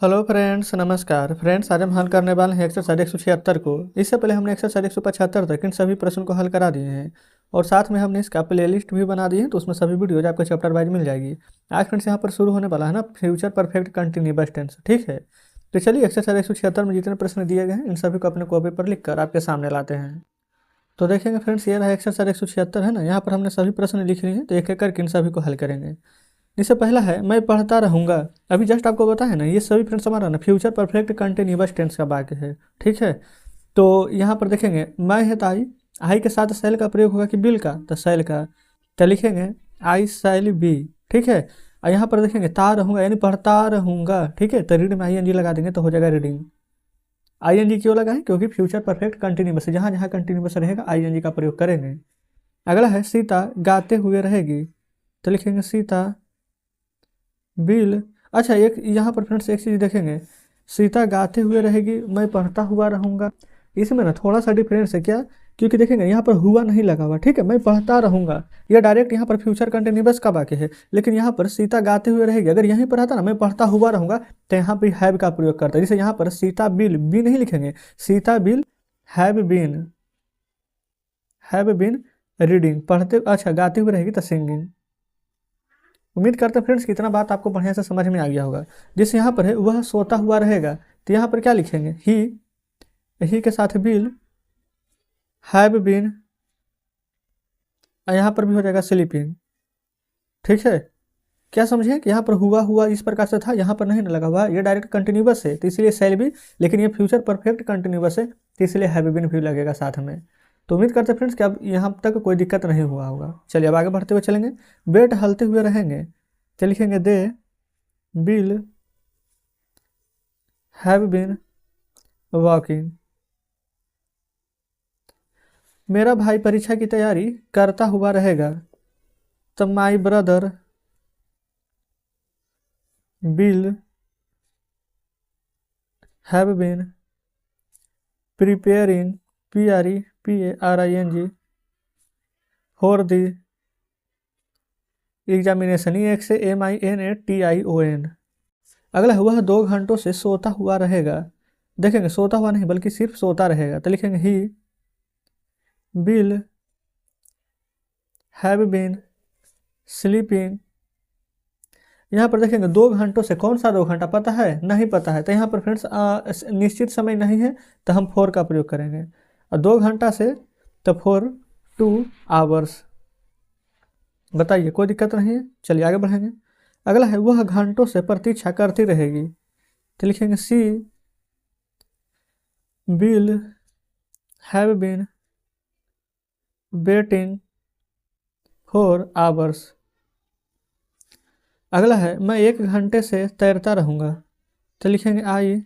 Hello friends, नमस्कार friends. आज हम हल करने वाले हैं एक्सरसाइज 176 को। इससे पहले हमने एक्सरसाइज 175 तक इन सभी प्रश्नों को हल करा दिए हैं और साथ में हमने इसका प्लेलिस्ट भी बना दी है, तो उसमें सभी वीडियोज आपको चैप्टर वाइज मिल जाएगी। आज फ्रेंड्स यहाँ पर शुरू होने वाला है ना फ्यूचर परफेक्ट कंटिन्यूअस टेंस। ठीक है, तो चलिए एक्सरसाइज 176 में जितने प्रश्न दिए गए हैं इन सभी को अपने कॉपी पर लिख कर आपके सामने लाते हैं। तो देखेंगे फ्रेंड्स, ये रहा एक्सरसाइज 176 है ना। यहाँ पर हमने सभी प्रश्न लिख लिए हैं, तो एक एक करके इन सभी को हल करेंगे। इससे पहला है मैं पढ़ता रहूँगा। अभी जस्ट आपको बताया ना, ये सभी फ्रेंड्स हमारा ना फ्यूचर परफेक्ट कंटिन्यूअस टेंस का वाक्य है। ठीक है, तो यहाँ पर देखेंगे मैं है तो आई के साथ शैल का प्रयोग होगा कि बिल का, तो शैल का, तो लिखेंगे आई शैल बी। ठीक है, और यहाँ पर देखेंगे ता रहूँगा यानी पढ़ता रहूँगा। ठीक है, तो रीड में आई एन जी लगा देंगे तो हो जाएगा रीडिंग। आई एन जी क्यों लगाएं? क्योंकि फ्यूचर परफेक्ट कंटिन्यूअस, जहाँ जहाँ कंटिन्यूअस रहेगा आई एन जी का प्रयोग करेंगे। अगला है सीता गाते हुए रहेगी, तो लिखेंगे सीता बिल। अच्छा, एक यहाँ पर फ्रेंड्स एक चीज़ देखेंगे, सीता गाते हुए रहेगी, मैं पढ़ता हुआ रहूँगा। इसमें ना थोड़ा सा डिफरेंस है। क्या? क्योंकि देखेंगे यहाँ पर हुआ नहीं लगा हुआ। ठीक है, मैं पढ़ता रहूँगा, यह डायरेक्ट यहाँ पर फ्यूचर कंटिन्यूअस का वाक्य है। लेकिन यहाँ पर सीता गाते हुए रहेगी, अगर यहीं पर आता ना मैं पढ़ता हुआ रहूँगा, तो यहाँ पर हैव का प्रयोग करता है। जैसे यहाँ पर सीता बिल, बी नहीं लिखेंगे, Sita will have been reading, पढ़ते, अच्छा गाते हुए रहेगी तो सिंगिंग। उम्मीद करते हैं फ्रेंड्स कि इतना बात आपको बढ़िया से समझ में आ गया होगा। जैसे यहाँ पर है वह सोता हुआ रहेगा, तो यहाँ पर क्या लिखेंगे ही के साथ बिल हैव बीन, यहाँ पर भी हो जाएगा स्लीपिंग। ठीक है, क्या समझे कि यहाँ पर हुआ हुआ इस प्रकार से था, यहाँ पर नहीं ना लगा हुआ, ये डायरेक्ट कंटिन्यूअस है तो इसलिए शैल भी, लेकिन ये फ्यूचर परफेक्ट कंटिन्यूअस है तो इसलिए हैव बीन भी लगेगा साथ में। तो उम्मीद करते हैं फ्रेंड्स कि अब यहाँ तक कोई दिक्कत नहीं हुआ होगा। चलिए अब आगे बढ़ते हुए चलेंगे। बेट हलते हुए रहेंगे, तो लिखेंगे they will have been walking. मेरा भाई परीक्षा की तैयारी करता हुआ रहेगा, तो my brother will have been preparing, PREPARING for the examination, एक से MINATION। अगला है वह 2 घंटों से सोता हुआ रहेगा, देखेंगे सोता हुआ नहीं बल्कि सिर्फ सोता रहेगा, तो लिखेंगे ही बिल हैव बीन स्लीपिंग। यहाँ पर देखेंगे 2 घंटों से, कौन सा 2 घंटा पता है? नहीं पता है, तो यहाँ पर फ्रेंड्स निश्चित समय नहीं है तो हम 4 का प्रयोग करेंगे, और 2 घंटा से तो 2 आवर्स। बताइए, कोई दिक्कत नहीं है। चलिए आगे बढ़ेंगे। अगला है वह घंटों से प्रतीक्षा करती रहेगी, तो लिखेंगे she will have been waiting for hours. अगला है मैं 1 घंटे से तैरता रहूँगा, तो लिखेंगे I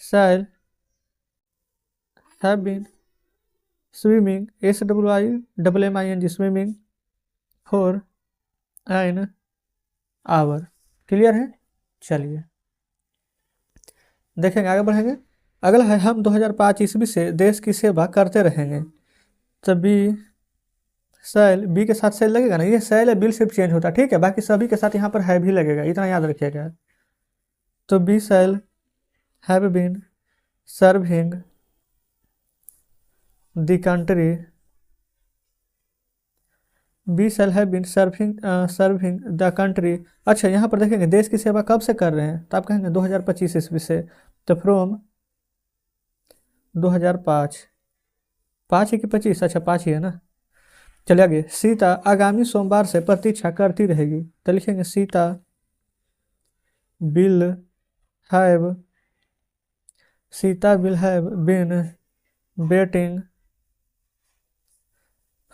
shall have been swimming, SWIMMING swimming for an hour. Clear है? चलिए देखेंगे, आगे बढ़ेंगे। अगला है हम 2005 ईस्वी से देश की सेवा करते रहेंगे, तो बी शैल, बी के साथ शैल लगेगा ना, ये शैल है बिल सिर्फ चेंज होता है। ठीक है, बाकी सभी के साथ यहाँ पर है भी लगेगा, इतना याद रखिएगा। तो we shall have been serving the country, we shall have been serving the country. अच्छा, यहाँ पर देखेंगे देश की सेवा कब से कर रहे हैं, तो आप कहेंगे 2025 ईस्वी से, तो फ्रॉम 2005, 5 है कि 25? अच्छा 5 ही है ना। चलिए आगे। सीता आगामी सोमवार से प्रतीक्षा करती रहेगी, तो लिखेंगे Sita will have been waiting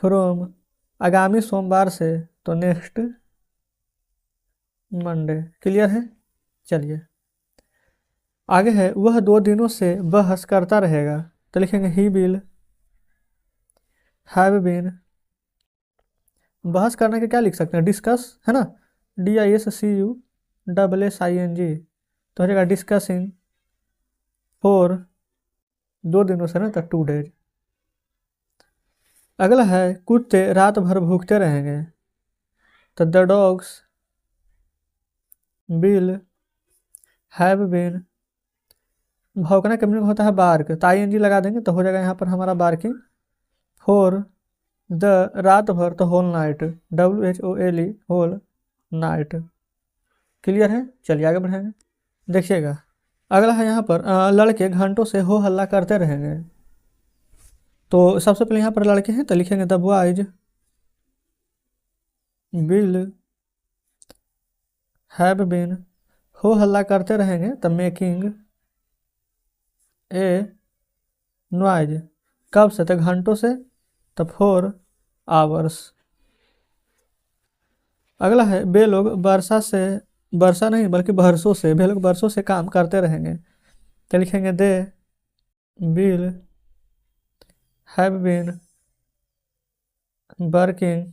from, आगामी सोमवार से तो नेक्स्ट मंडे। क्लियर है? चलिए आगे है वह 2 दिनों से बहस करता रहेगा, तो लिखेंगे ही विल हैव बीन, बहस करने के क्या लिख सकते हैं? डिस्कस है ना, DISCUSSING, तो हो जाएगा डिस्कसिंग फॉर 2 दिनों से ना, तो 2 डेज। अगला है कुत्ते रात भर भूखते रहेंगे, तो the dogs will have been, भौंकना के मीनिंग होता है बार्क, तो ING लगा देंगे तो हो जाएगा यहाँ पर हमारा बार्किंग। फॉर द, रात भर, तो whole night, WHOLE, whole night. Clear है, चलिए आगे बढ़ेंगे। देखिएगा अगला है यहाँ पर लड़के घंटों से हो हल्ला करते रहेंगे। तो सबसे पहले यहाँ पर लड़के हैं तो लिखेंगे the boys will have been, हो हल्ला करते रहेंगे तो मेकिंग ए नॉइज, कब से, तो घंटों से, तो 4 आवर्स। अगला है वे लोग वर्षा से, वर्षा नहीं बल्कि बरसों से, वे लोग बरसों से काम करते रहेंगे तो लिखेंगे they will have been working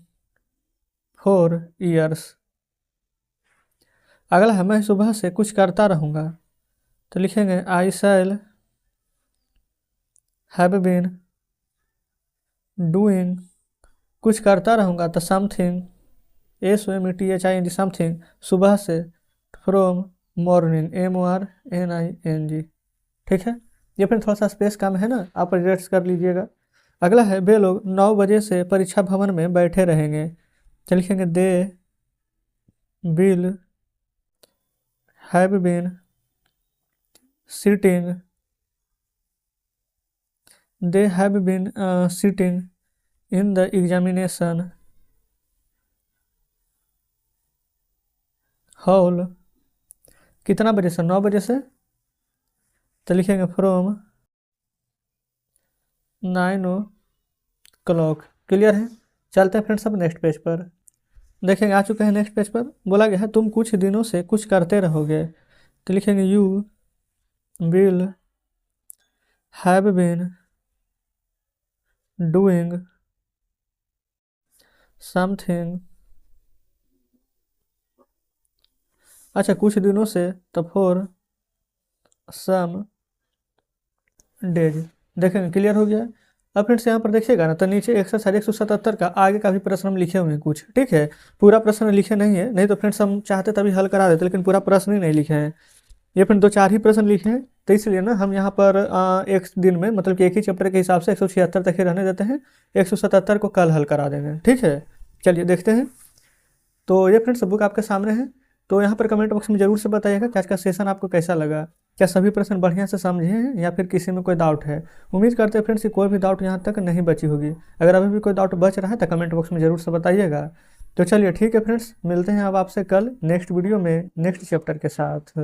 for years. अगला है मैं सुबह से कुछ करता रहूँगा तो लिखेंगे I shall have been doing, कुछ करता रहूँगा तो समथिंग, SOMETHING, समथिंग, सुबह से, फ्रॉम मॉर्निंग, MORNING। ठीक है, ये फिर थोड़ा सा स्पेस कम है ना, आप एडजस्ट कर लीजिएगा। अगला है वे लोग 9 बजे से परीक्षा भवन में बैठे रहेंगे तो लिखेंगे they will have been sitting, they have been sitting in the examination hall, कितना बजे से, 9 बजे से, तो लिखेंगे फ्रॉम 9 o'clock। क्लियर है, चलते हैं फ्रेंड्स अब नेक्स्ट पेज पर। देखेंगे आ चुके हैं नेक्स्ट पेज पर, बोला गया है तुम कुछ दिनों से कुछ करते रहोगे तो लिखेंगे you will have been doing something, अच्छा कुछ दिनों से, तो 4 सम डेज। देखेंगे क्लियर हो गया। अब फ्रेंड्स यहाँ पर देखिएगा ना तो नीचे एक्सरसाइज 177 का आगे का भी प्रश्न हम लिखे हुए हैं कुछ, ठीक है, पूरा प्रश्न लिखे नहीं है, नहीं तो फ्रेंड्स हम चाहते तभी हल करा देते, लेकिन पूरा प्रश्न ही नहीं लिखे हैं, ये फिर 2-4 ही प्रश्न लिखे हैं, तो इसलिए ना हम यहाँ पर एक दिन में मतलब कि एक ही चैप्टर के हिसाब से 176 तक ही रहने देते हैं, 177 को कल हल करा देंगे। ठीक है, चलिए देखते हैं। तो ये फ्रेंड्स बुक आपके सामने है, तो यहाँ पर कमेंट बॉक्स में जरूर से बताइएगा कि आज का सेशन आपको कैसा लगा, क्या सभी प्रश्न बढ़िया से समझे हैं या फिर किसी में कोई डाउट है। उम्मीद करते हैं फ्रेंड्स कि कोई भी डाउट यहाँ तक नहीं बची होगी, अगर अभी भी कोई डाउट बच रहा है तो कमेंट बॉक्स में जरूर से बताइएगा। तो चलिए ठीक है फ्रेंड्स, मिलते हैं अब आपसे कल नेक्स्ट वीडियो में नेक्स्ट चैप्टर के साथ।